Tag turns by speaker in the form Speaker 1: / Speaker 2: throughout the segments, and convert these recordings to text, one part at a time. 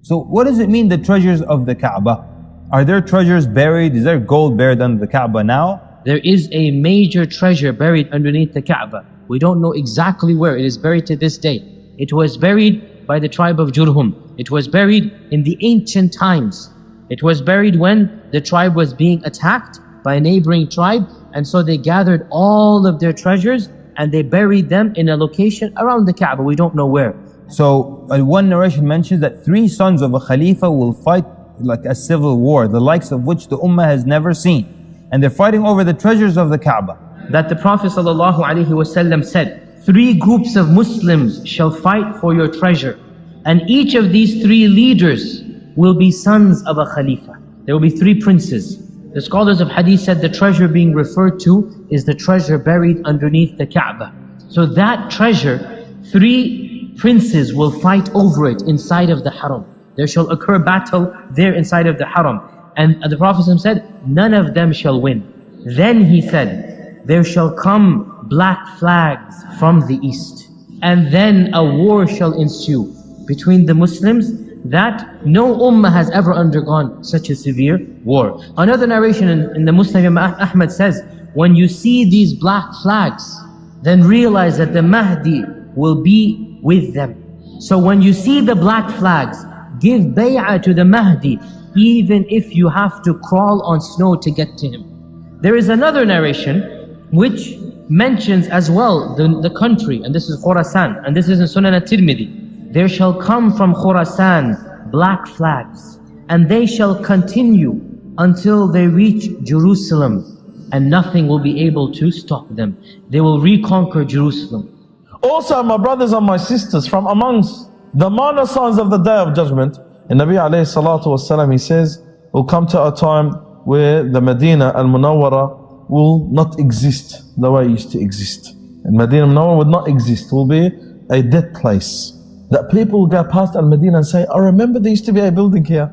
Speaker 1: So what does it mean, the treasures of the Kaaba? Are there treasures buried? Is there gold buried under the Kaaba now?
Speaker 2: There is a major treasure buried underneath the Kaaba. We don't know exactly where. It is buried to this day. It was buried by the tribe of Jurhum. It was buried in the ancient times. It was buried when the tribe was being attacked by a neighboring tribe, and so they gathered all of their treasures and they buried them in a location around the Kaaba. We don't know where.
Speaker 1: So one narration mentions that 3 sons of a Khalifa will fight like a civil war, the likes of which the Ummah has never seen. And they're fighting over the treasures of the Kaaba.
Speaker 2: That the Prophet ﷺ said, 3 groups of Muslims shall fight for your treasure. And each of these 3 leaders will be sons of a Khalifa. There will be 3 princes. The scholars of Hadith said the treasure being referred to is the treasure buried underneath the Kaaba. So that treasure, 3 princes will fight over it inside of the Haram. There shall occur battle there inside of the Haram. And the Prophet said, none of them shall win. Then he said, there shall come black flags from the east. And then a war shall ensue between the Muslims that no ummah has ever undergone such a severe war. Another narration in the Muslim, Imam Ahmad says, when you see these black flags, then realize that the Mahdi will be with them. So when you see the black flags, give bay'ah to the Mahdi, even if you have to crawl on snow to get to him. There is another narration which mentions as well the country, and this is Khurasan, and this is in Sunan al-Tirmidhi. There shall come from Khurasan black flags, and they shall continue until they reach Jerusalem, and nothing will be able to stop them. They will reconquer Jerusalem.
Speaker 3: Also, my brothers and my sisters, from amongst the minor signs of the Day of Judgment, and Nabi alayhi salatu wasalam, he says, will come to a time where the Medina al-Munawwara will not exist the way it used to exist. And Medina al-Munawwara would not exist, will be a dead place. That people will go past al-Medina and say, I remember there used to be a building here.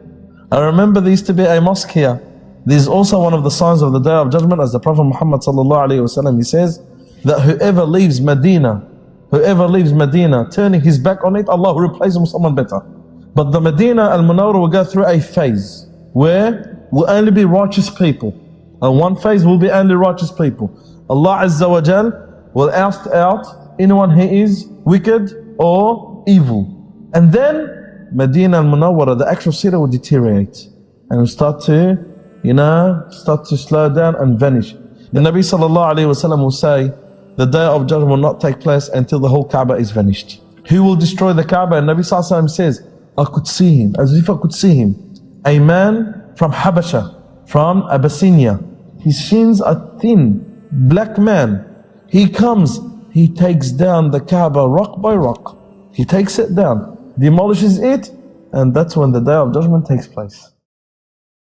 Speaker 3: I remember there used to be a mosque here. This is also one of the signs of the Day of Judgment, as the Prophet Muhammad sallallahu alayhi wasallam, he says, that whoever leaves Medina, turning his back on it, Allah will replace him with someone better. But the Medina al-Munawwara will go through a phase where will only be righteous people. And one phase will be only righteous people. Allah Azza wa Jal will oust out anyone who is wicked or evil. And then Medina al-Munawwara, the actual city, will deteriorate and will start to slow down and vanish. The Nabi sallallahu alayhi wasallam will say, the Day of Judgment will not take place until the whole Kaaba is vanished. Who will destroy the Kaaba? And Nabi sallallahu alayhi wasallam says, I could see him, as if I could see him. A man from Habasha, from Abyssinia. His shins are thin, black man. He comes, he takes down the Kaaba rock by rock. He takes it down, demolishes it, and that's when the Day of Judgment takes place.